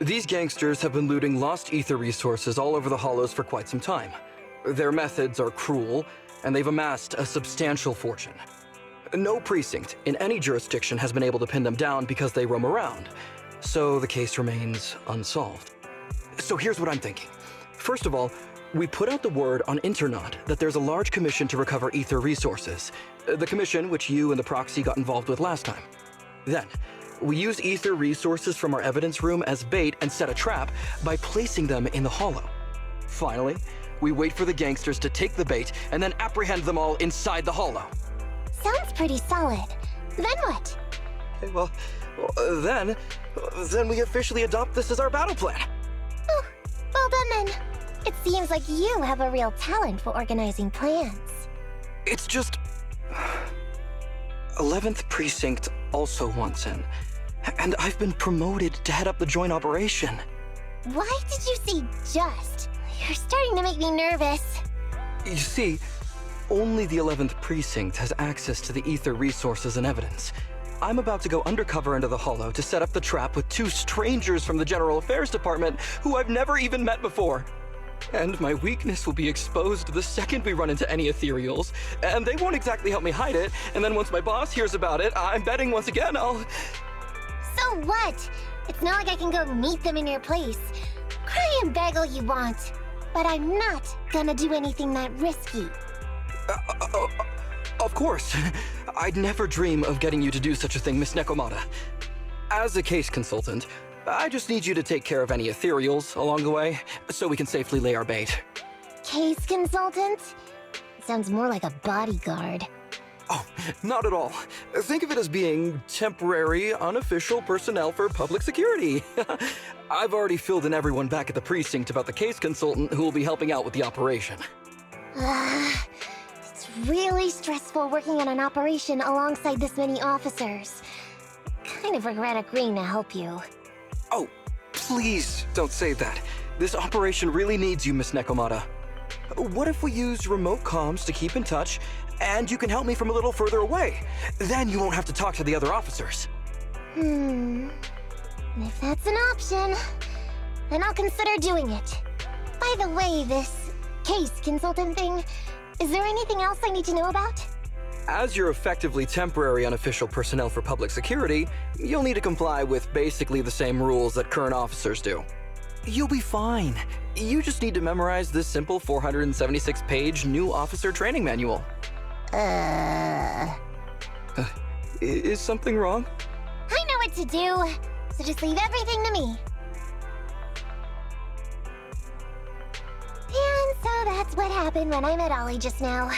These gangsters have been looting lost ether resources all over the Hollows for quite some time. Their methods are cruel, and they've amassed a substantial fortune. No precinct in any jurisdiction has been able to pin them down because they roam around, so the case remains unsolved. So here's what I'm thinking. First of all, we put out the word on Internod that there's a large commission to recover ether resources, the commission which you and the proxy got involved with last time. Then, we use ether resources from our evidence room as bait and set a trap by placing them in the Hollow. Finally, we wait for the gangsters to take the bait and then apprehend them all inside the Hollow. Sounds pretty solid. Then what? Okay, well, then we officially adopt this as our battle plan. Oh, well done then. It seems like you have a real talent for organizing plans. It's just... 11th Precinct also wants in, and I've been promoted to head up the joint operation. Why did you say just? You're starting to make me nervous. You see, only the 11th Precinct has access to the ether resources and evidence. I'm about to go undercover into the Hollow to set up the trap with two strangers from the General Affairs Department who I've never even met before. And my weakness will be exposed the second we run into any ethereals, and they won't exactly help me hide it, and then once my boss hears about it, I'm betting once again I'll... So what? It's not like I can go meet them in your place. Cry and beg all you want, but I'm not gonna do anything that risky. Of course. I'd never dream of getting you to do such a thing, Miss Nekomata. As a case consultant, I just need you to take care of any ethereals along the way, so we can safely lay our bait. Case consultant? Sounds more like a bodyguard. Oh, not at all. Think of it as being temporary, unofficial personnel for public security. I've already filled in everyone back at the precinct about the case consultant who will be helping out with the operation. It's really stressful working on an operation alongside this many officers. Kind of regret agreeing to help you. Oh, please don't say that. This operation really needs you, Miss Nekomata. What if we use remote comms to keep in touch, and you can help me from a little further away? Then you won't have to talk to the other officers. If that's an option, then I'll consider doing it. By the way, this case consultant thing, is there anything else I need to know about? As you're effectively temporary unofficial personnel for public security, you'll need to comply with basically the same rules that current officers do. You'll be fine. You just need to memorize this simple 476-page new officer training manual. Is something wrong? I know what to do, so just leave everything to me. And so that's what happened when I met Ollie just now.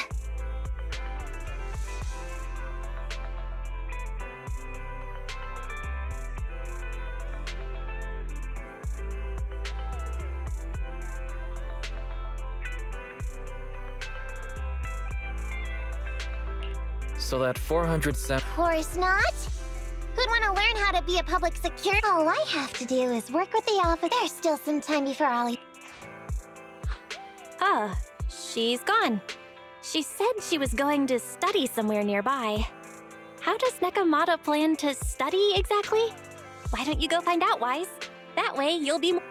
So that 400 cent... Of course not. Who'd want to learn how to be a public security? All I have to do is work with the office. There's still some time before Ollie. Ah, she's gone. She said she was going to study somewhere nearby. How does Nekomata plan to study exactly? Why don't you go find out, Wise? That way you'll be more...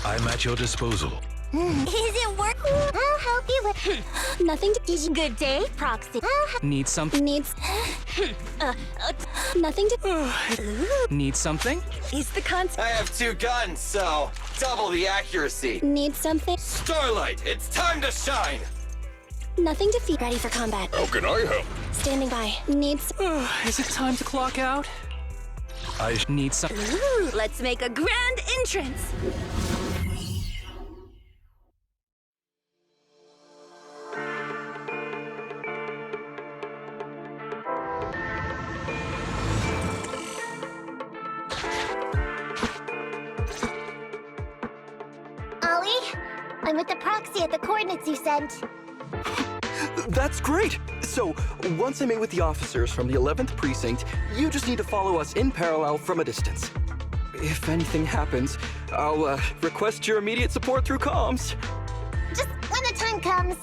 I'm at your disposal. Is it work? I'll help you with nothing to teach. Good day, Proxy. Need something? Needs nothing to Need something? is the concept. I have 2 guns, so double the accuracy. Need something. Starlight, it's time to shine! Nothing to feed. Ready for combat. How can I help? Standing by. Needs. Is it time to clock out? I need some. Ooh, let's make a grand entrance. Ollie, I'm with the proxy at the coordinates you sent. That's great! So, once I meet with the officers from the 11th Precinct, you just need to follow us in parallel from a distance. If anything happens, I'll request your immediate support through comms. Just when the time comes,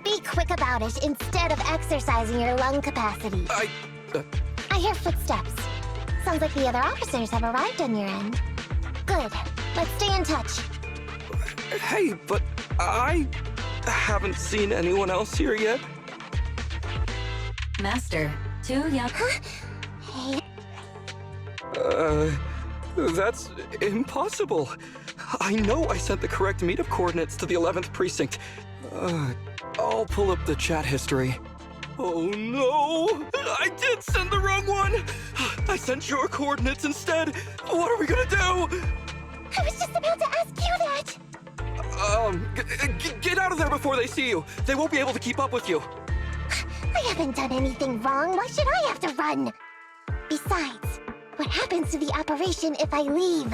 be quick about it instead of exercising your lung capacity. I hear footsteps. Sounds like the other officers have arrived on your end. Good. Let's stay in touch. Hey, but I haven't seen anyone else here yet. Master, 2 young. Hey, That's impossible. I know I sent the correct meetup coordinates to the 11th Precinct. I'll pull up the chat history. Oh no! I did send the wrong one! I sent your coordinates instead! What are we gonna do? I was just about to ask you that. Get out of there before they see you. They won't be able to keep up with you. I haven't done anything wrong. Why should I have to run? Besides, what happens to the operation if I leave?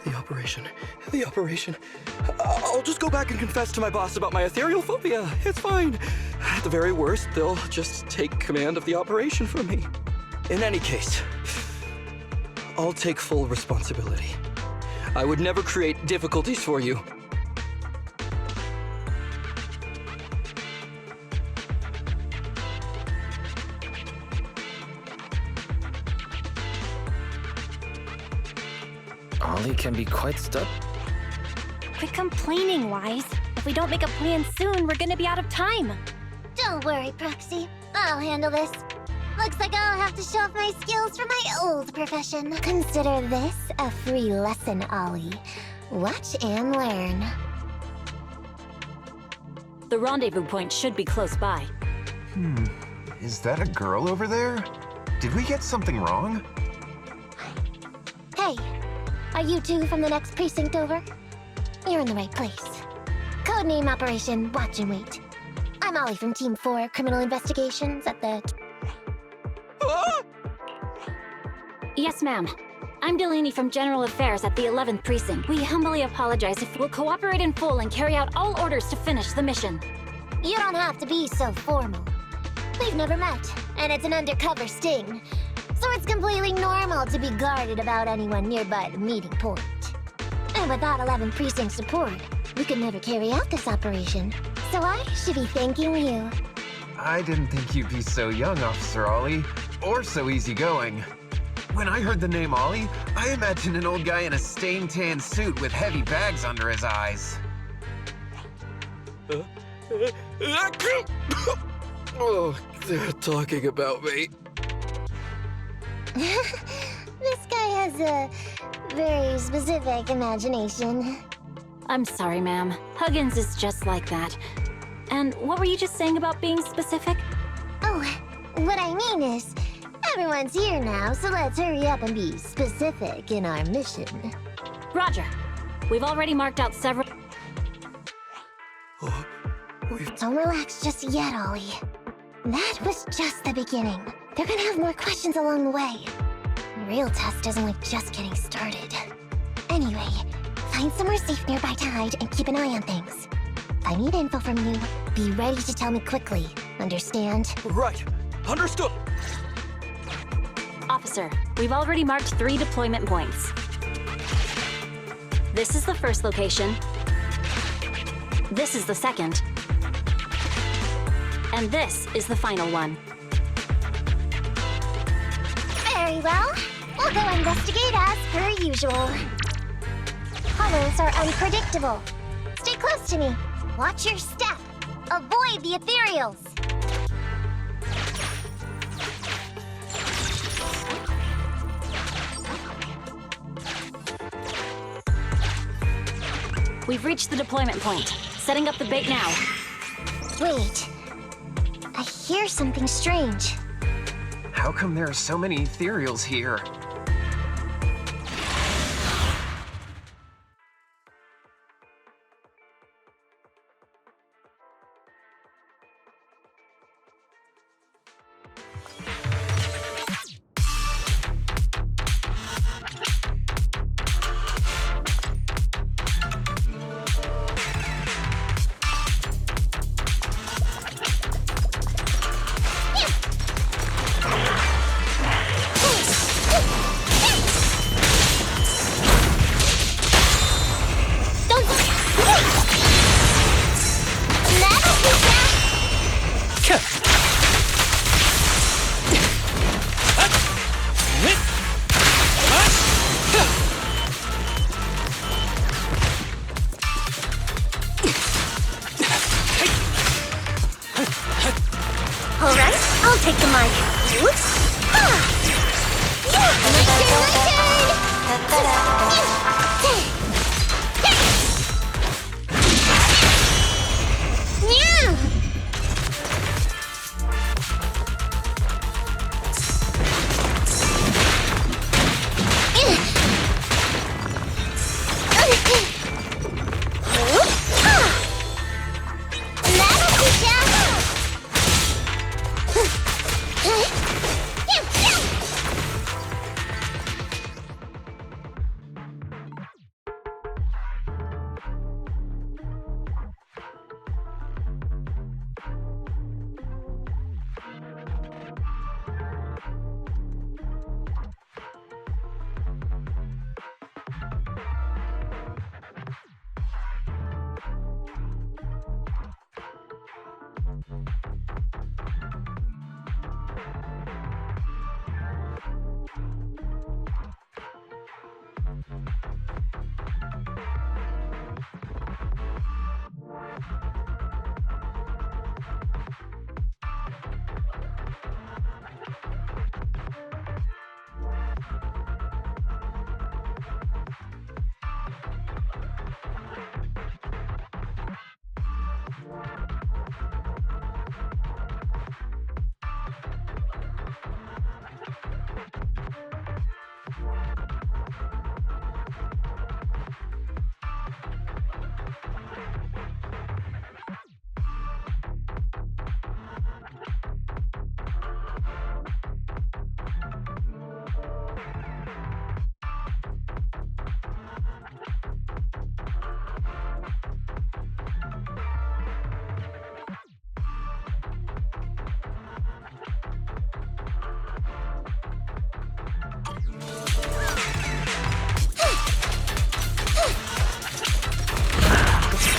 The operation. I'll just go back and confess to my boss about my ethereal phobia. It's fine. At the very worst, they'll just take command of the operation from me. In any case, I'll take full responsibility. I would never create difficulties for you. Ollie can be quite stubborn. Quit complaining, Wise. If we don't make a plan soon, we're gonna be out of time. Don't worry, Proxy. I'll handle this. Looks like I'll have to show off my skills from my old profession. Consider this a free lesson, Ollie. Watch and learn. The rendezvous point should be close by. Is that a girl over there? Did we get something wrong? Hey, are you 2 from the next precinct over? You're in the right place. Codename Operation Watch and Wait. I'm Ollie from Team 4 Criminal Investigations at the... Yes, ma'am. I'm Delaney from General Affairs at the 11th Precinct. We humbly apologize if we'll cooperate in full and carry out all orders to finish the mission. You don't have to be so formal. We've never met, and it's an undercover sting. So it's completely normal to be guarded about anyone nearby the meeting point. And without 11 Precinct support, we could never carry out this operation. So I should be thanking you. I didn't think you'd be so young, Officer Ollie, or so easygoing. When I heard the name Ollie, I imagined an old guy in a stained tan suit with heavy bags under his eyes. Oh, they're talking about me. This guy has a very specific imagination. I'm sorry, ma'am. Huggins is just like that. And what were you just saying about being specific? Oh, what I mean is, everyone's here now, so let's hurry up and be specific in our mission. Roger. We've already marked out several... Don't relax just yet, Ollie. That was just the beginning. They're gonna have more questions along the way. The real test isn't like just getting started. Anyway, find somewhere safe nearby to hide and keep an eye on things. If I need info from you, be ready to tell me quickly. Understand? Right. Understood. Officer, we've already marked 3 deployment points. This is the first location. This is the second. And this is the final one. Very well. We'll go investigate as per usual. Hello. ethereals are unpredictable. Stay close to me. Watch your step. Avoid the ethereals. We've reached the deployment point. Setting up the bait now. Wait. I hear something strange. How come there are so many ethereals here? Alright, I'll take the mic. Whoops. Ah! Yeah! My turn! Yeah!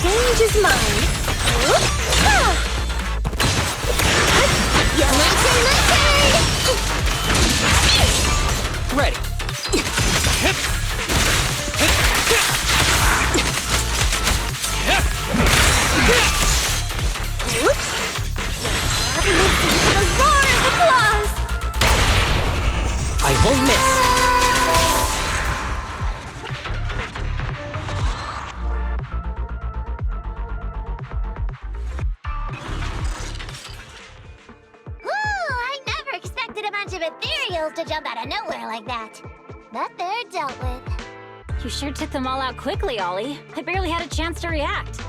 Stage is mine. Yeah, my turn! Ready. The roar of applause! I won't miss. I never expected a bunch of ethereals to jump out of nowhere like that. But they're dealt with. You sure took them all out quickly, Ollie. I barely had a chance to react.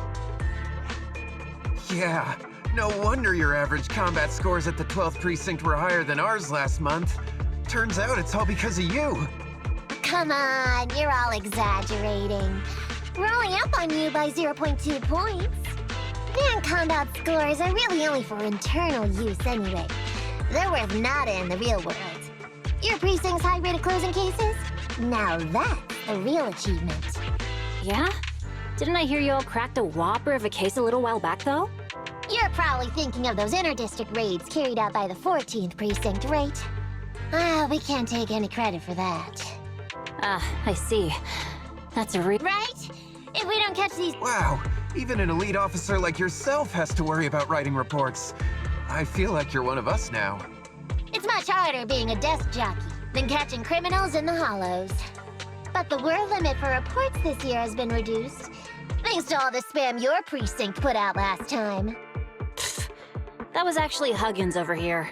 Yeah, no wonder your average combat scores at the 12th precinct were higher than ours last month. Turns out it's all because of you. Come on, you're all exaggerating. We're only up on you by 0.2 points. And combat scores are really only for internal use anyway. They're worth nada in the real world. Your precinct's high rate of closing cases? Now that's the real achievement. Yeah? Didn't I hear you all cracked a whopper of a case a little while back, though? You're probably thinking of those inter-district raids carried out by the 14th precinct, right? Ah, we can't take any credit for that. Ah, I see. That's a Right? if we don't catch these... Wow, even an elite officer like yourself has to worry about writing reports. I feel like you're one of us now. It's much harder being a desk jockey than catching criminals in the hollows. But the word limit for reports this year has been reduced, thanks to all the spam your precinct put out last time. That was actually Huggins over here.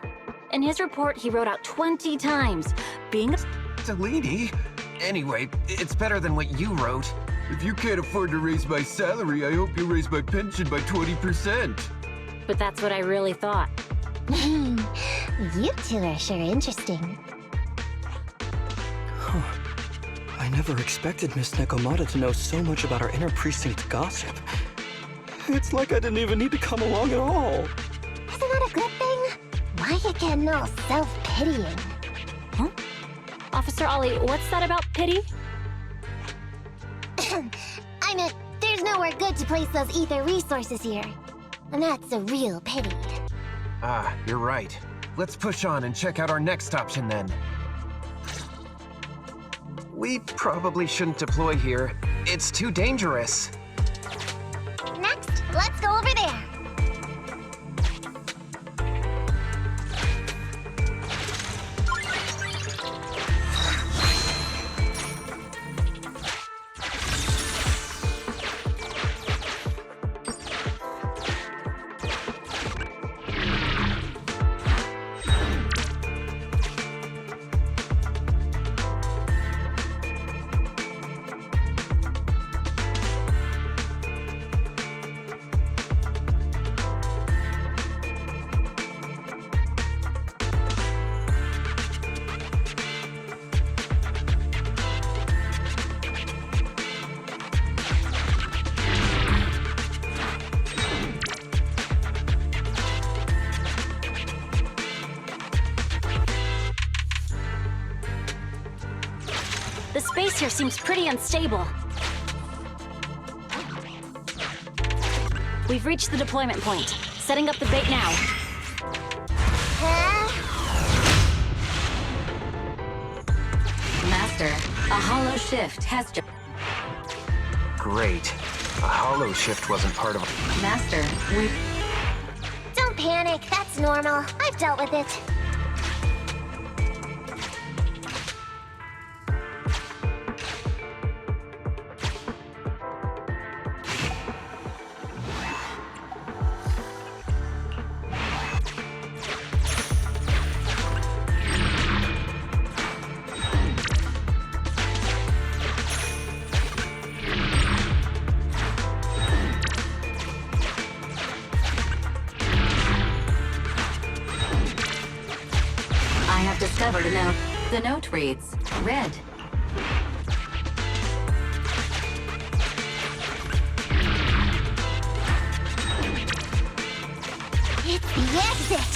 In his report, he wrote out 20 times, being a... Delaney? Anyway, it's better than what you wrote. If you can't afford to raise my salary, I hope you raise my pension by 20%. But that's what I really thought. You two are sure interesting. I never expected Miss Nekomata to know so much about our inner precinct gossip. It's like I didn't even need to come along at all. Isn't that a good thing? Why you getting all self-pitying? Huh? Officer Ollie, what's that about pity? I meant, there's nowhere good to place those ether resources here. And that's a real pity. Ah, you're right. Let's push on and check out our next option then. We probably shouldn't deploy here. It's too dangerous. Next, let's go over there. The space here seems pretty unstable. We've reached the deployment point. Setting up the bait now. Master, a hollow shift has just... Great. A hollow shift wasn't part of... Master, we... Don't panic, that's normal. I've dealt with it. I have discovered a note. The note reads, Red. It's the exit!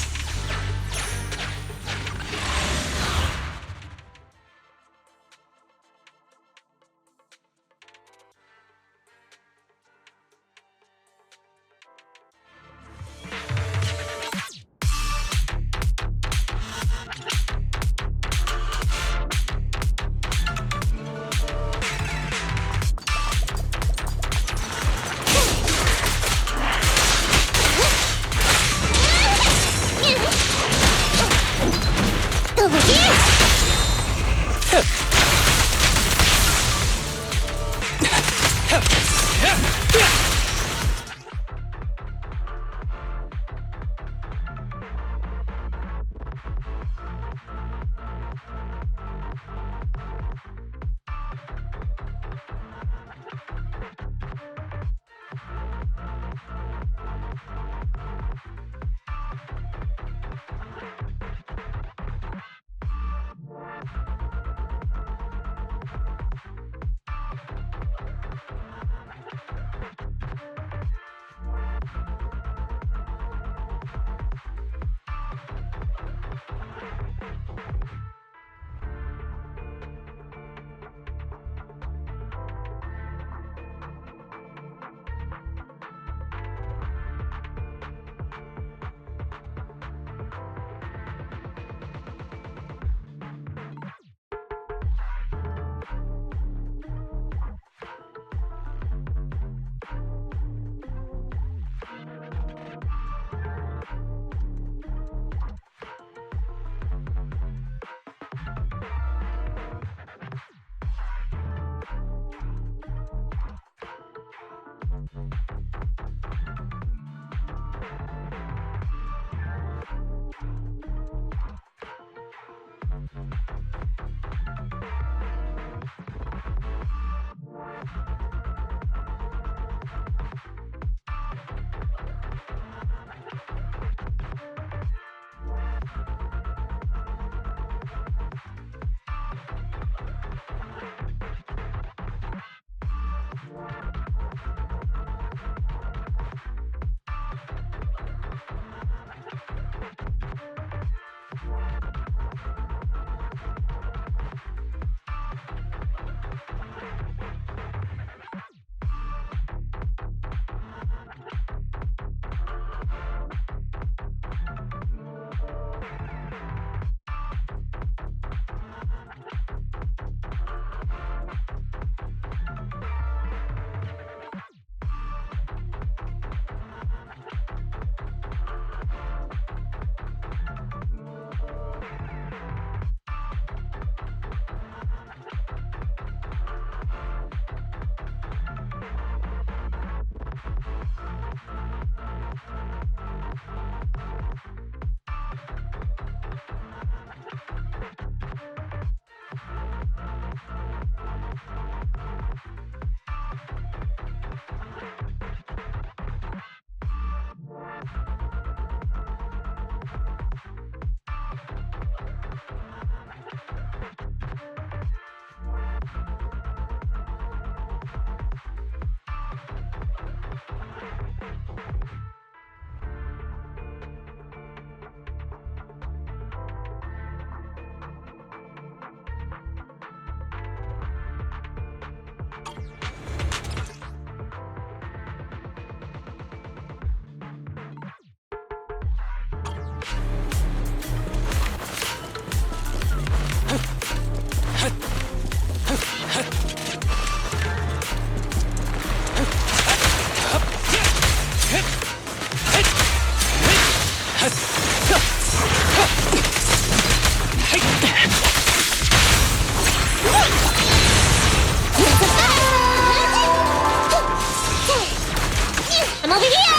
over here!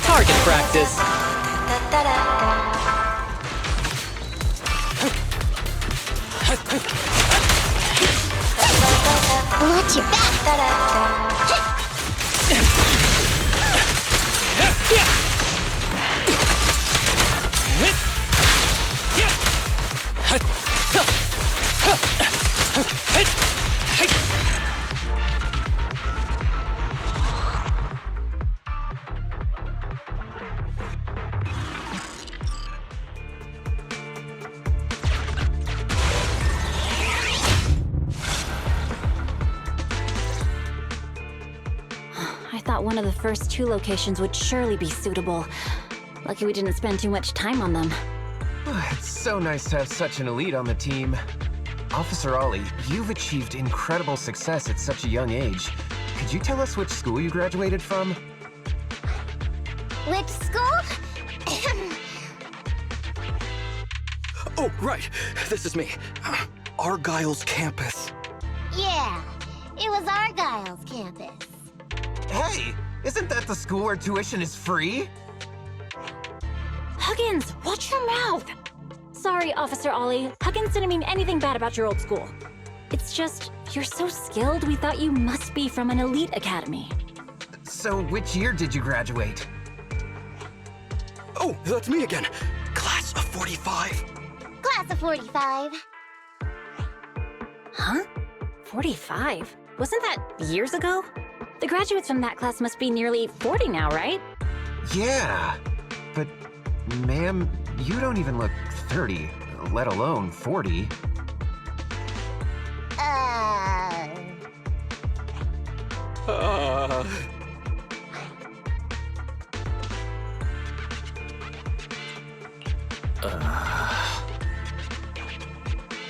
Target practice. Watch your back! I thought one of the first 2 locations would surely be suitable. Lucky we didn't spend too much time on them. It's so nice to have such an elite on the team. Officer Ollie, you've achieved incredible success at such a young age. Could you tell us which school you graduated from? Which school? Oh, right. This is me. Argyle's campus. Yeah, it was Argyle's campus. Hey, isn't that the school where tuition is free? Huggins, watch your mouth! Sorry, Officer Ollie. Huggins didn't mean anything bad about your old school. It's just, you're so skilled, we thought you must be from an elite academy. So which year did you graduate? Oh, that's me again. Class of 45. Class of 45. Huh? 45? Wasn't that years ago? The graduates from that class must be nearly 40 now, right? Yeah, but ma'am, you don't even look 30, let alone 40.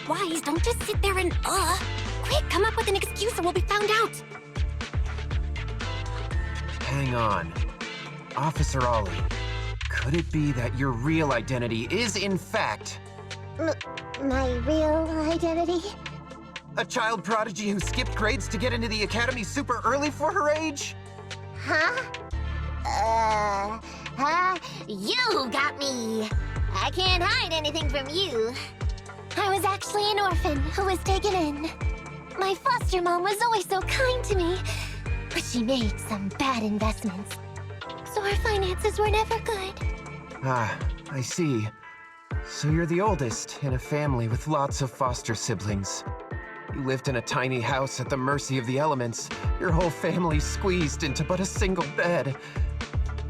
Wise, don't just sit there and Quick, come up with an excuse or we'll be found out. Hang on. Officer Ollie, could it be that your real identity is, in fact, My real identity? a child prodigy who skipped grades to get into the academy super early for her age? Huh? You got me! I can't hide anything from you. I was actually an orphan who was taken in. My foster mom was always so kind to me, but she made some bad investments. So our finances were never good. Ah, I see. So you're the oldest in a family with lots of foster siblings. You lived in a tiny house at the mercy of the elements, your whole family squeezed into but a single bed.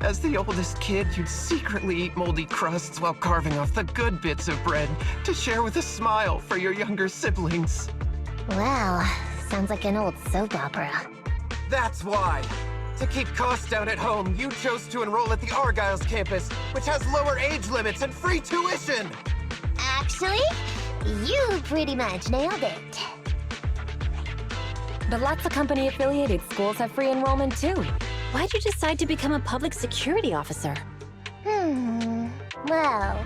As the oldest kid, you'd secretly eat moldy crusts while carving off the good bits of bread to share with a smile for your younger siblings. Well, sounds like an old soap opera. That's why! To keep costs down at home, you chose to enroll at the Argyle's campus, which has lower age limits and free tuition! Actually, you pretty much nailed it. But lots of company-affiliated schools have free enrollment too. Why'd you decide to become a public security officer? Well,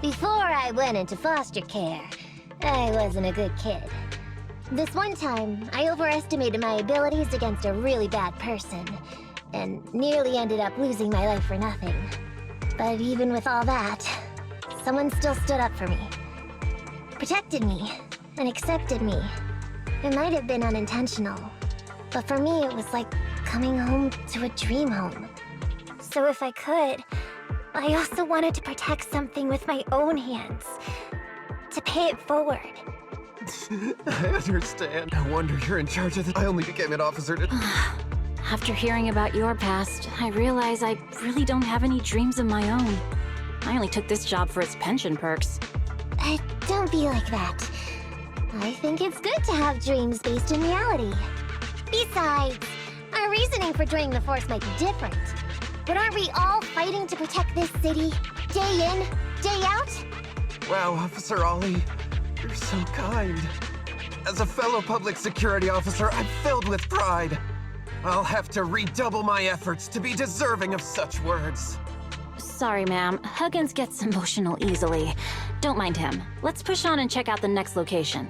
before I went into foster care, I wasn't a good kid. This one time, I overestimated my abilities against a really bad person, and nearly ended up losing my life for nothing. But even with all that, someone still stood up for me. Protected me, and accepted me. It might have been unintentional, but for me it was like coming home to a dream home. So if I could, I also wanted to protect something with my own hands. To pay it forward. I understand. No wonder you're in charge of this. I only became an officer to... After hearing about your past, I realize I really don't have any dreams of my own. I only took this job for its pension perks. Don't be like that. I think it's good to have dreams based in reality. Besides, our reasoning for joining the Force might be different. But aren't we all fighting to protect this city, day in, day out? Wow, Officer Ollie, you're so kind. As a fellow public security officer, I'm filled with pride. I'll have to redouble my efforts to be deserving of such words. Sorry, ma'am. Huggins gets emotional easily. Don't mind him. Let's push on and check out the next location.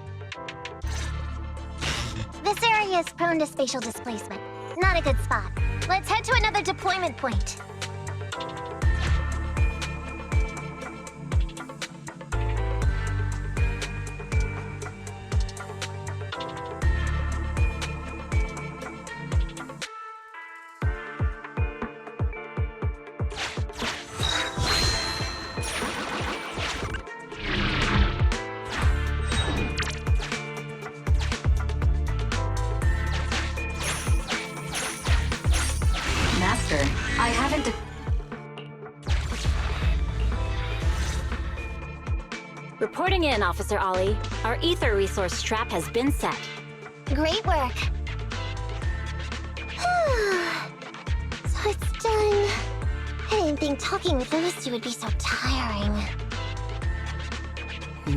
This area is prone to spatial displacement. Not a good spot. Let's head to another deployment point. Master, I haven't... Reporting in, Officer Ollie. Our ether resource trap has been set. Great work. So it's done. I didn't think talking with those two would be so tiring.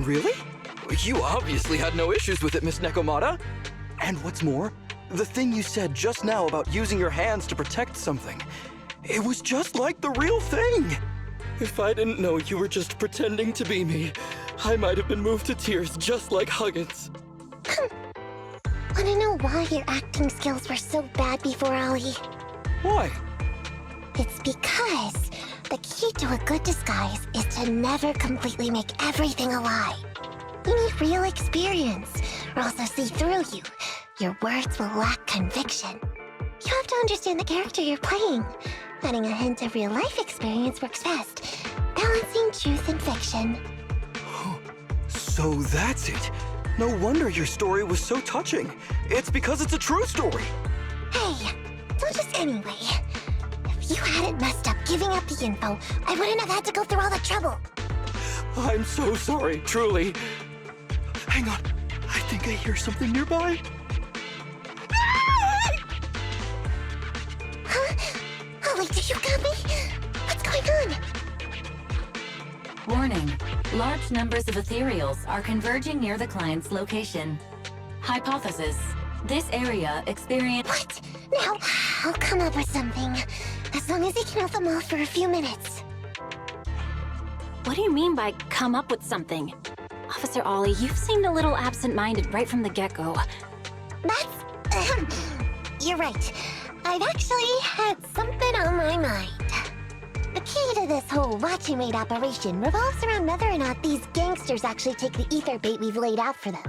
Really? You obviously had no issues with it, Miss Nekomata. And what's more, the thing you said just now about using your hands to protect something, it was just like the real thing. If I didn't know you were just pretending to be me, I might have been moved to tears just like Huggins. Wanna know why your acting skills were so bad before, Ollie? Why? It's because the key to a good disguise is to never completely make everything a lie. You need real experience, or else they'll see through you. Your words will lack conviction. You have to understand the character you're playing. Adding a hint of real-life experience works best, balancing truth and fiction. So that's it. No wonder your story was so touching. It's because it's a true story. Hey, don't just anyway. If you hadn't messed up giving up the info, I wouldn't have had to go through all the trouble. I'm so sorry, truly. Hang on. I think I hear something nearby. Huh? Ollie, do you got me? What's going on? Warning. Large numbers of ethereals are converging near the client's location. Hypothesis. This area experience... What? Now, I'll come up with something. As long as he can hold them off for a few minutes. What do you mean by come up with something? Officer Ollie, you've seemed a little absent-minded right from the get-go. That's... You're right. I've actually had something on my mind. The key to this whole watch and wait operation revolves around whether or not these gangsters actually take the ether bait we've laid out for them.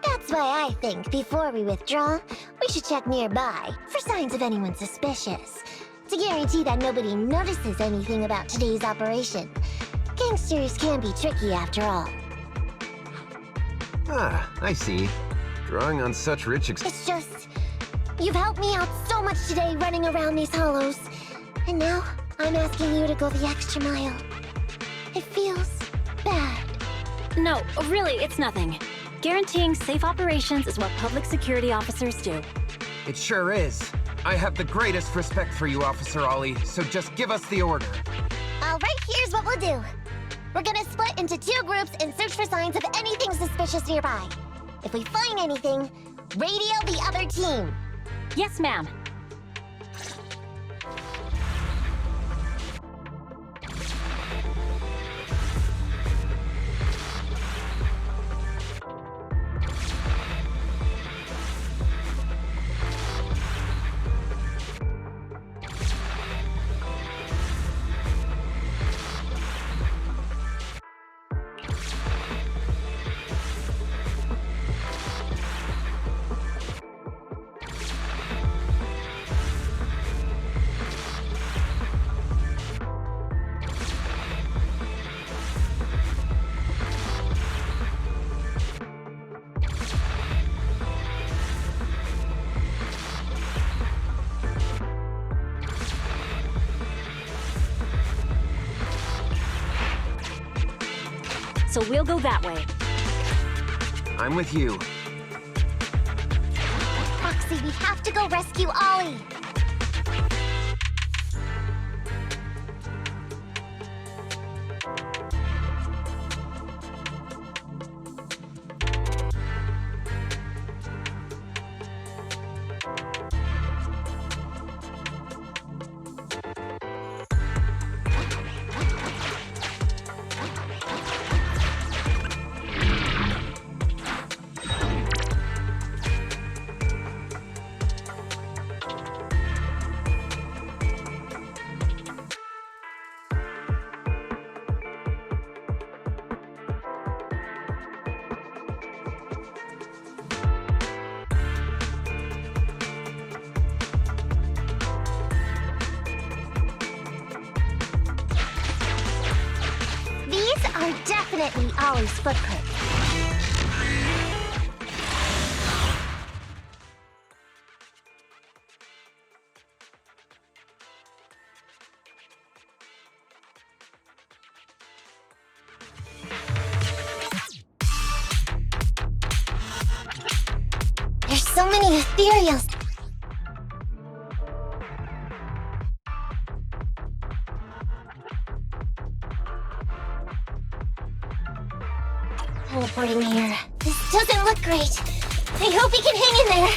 That's why I think before we withdraw, we should check nearby for signs of anyone suspicious, to guarantee that nobody notices anything about today's operation. Gangsters can be tricky after all. Ah, I see. Drawing on such rich It's just, you've helped me out so much today running around these hollows, and now I'm asking you to go the extra mile. It feels bad. No, really, it's nothing. Guaranteeing safe operations is what public security officers do. It sure is. I have the greatest respect for you, Officer Ollie, so just give us the order. All right, here's what we'll do. We're gonna split into 2 groups and search for signs of anything suspicious nearby. If we find anything, radio the other team. Yes, ma'am. So we'll go that way. I'm with you. Roxy, we have to go rescue Ollie. definitely Ollie's footprint. There's so many ethereals. Teleporting here. This doesn't look great. I hope he can hang in there.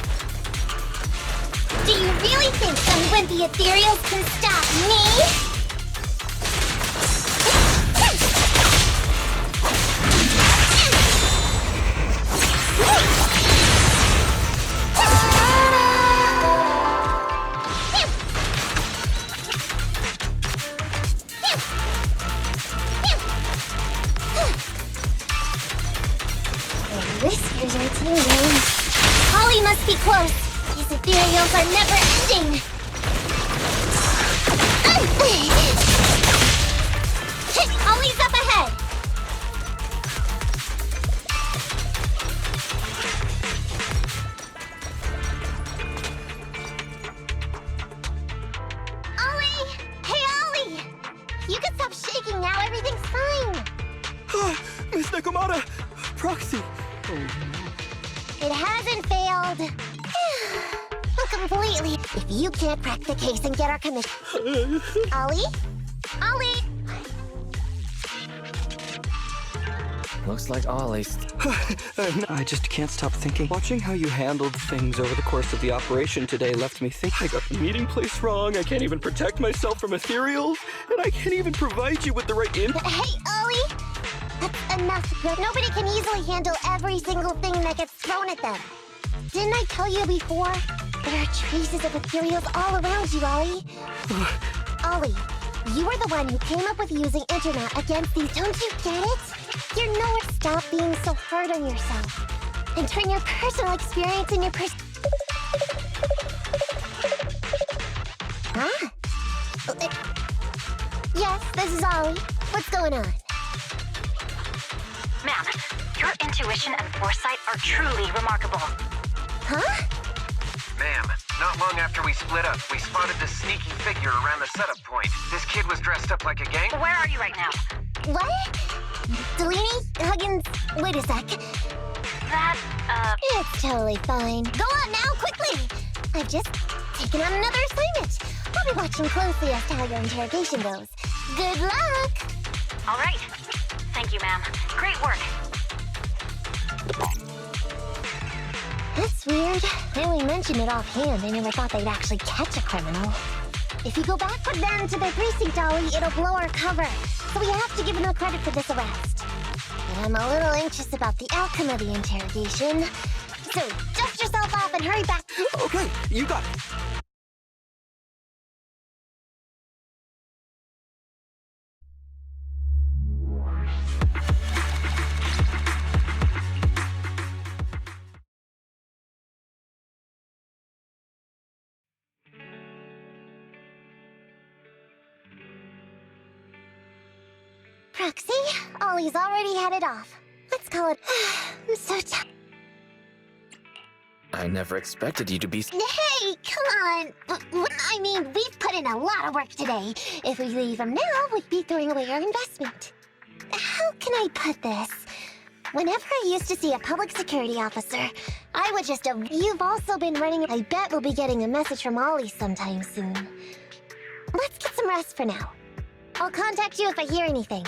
Do you really think some wimpy ethereals can stop me? Whiskers are tingling. Ollie must be close. These ethereals are never ending. Ollie's up ahead. Ollie! Hey, Ollie! You can stop shaking now. Everything's fine. Miss Nekomata! Proxy! It hasn't failed. Completely. If you can't crack the case and get our commission... Ollie? Ollie! Looks like Ollie's. I just can't stop thinking. Watching how you handled things over the course of the operation today left me thinking I got the meeting place wrong, I can't even protect myself from ethereals, and I can't even provide you with the right info. Hey, Ollie! That's enough. Nobody can easily handle every single thing that gets thrown at them. Didn't I tell you before? There are traces of ethereals all around you, Ollie. Ollie, you were the one who came up with using internet against these. Don't you get it? You're nowhere. Stop being so hard on yourself. And turn your personal experience in your Huh? Yes, this is Ollie. What's going on? Ma'am, your intuition and foresight are truly remarkable. Huh? Ma'am, not long after we split up, we spotted this sneaky figure around the setup point. This kid was dressed up like a gang. Where are you right now? What? Delaney? Huggins? Wait a sec. That, It's totally fine. Go on now, quickly! I've just taken on another assignment. I'll be watching closely as to how your interrogation goes. Good luck! all right. Thank you, ma'am. Great work. That's weird. I only mentioned it offhand. I never thought they'd actually catch a criminal. If you go back with them to their precinct, Ollie, it'll blow our cover. So we have to give them credit for this arrest. But I'm a little anxious about the outcome of the interrogation. So dust yourself off and hurry back. Okay, you got it. Proxy, Ollie's already headed off. Let's call it... I'm so tired. I never expected you to be... Hey, come on! I mean, we've put in a lot of work today. If we leave him now, we'd be throwing away our investment. How can I put this? Whenever I used to see a public security officer, I would just... You've also been running... I bet we'll be getting a message from Ollie sometime soon. Let's get some rest for now. I'll contact you if I hear anything.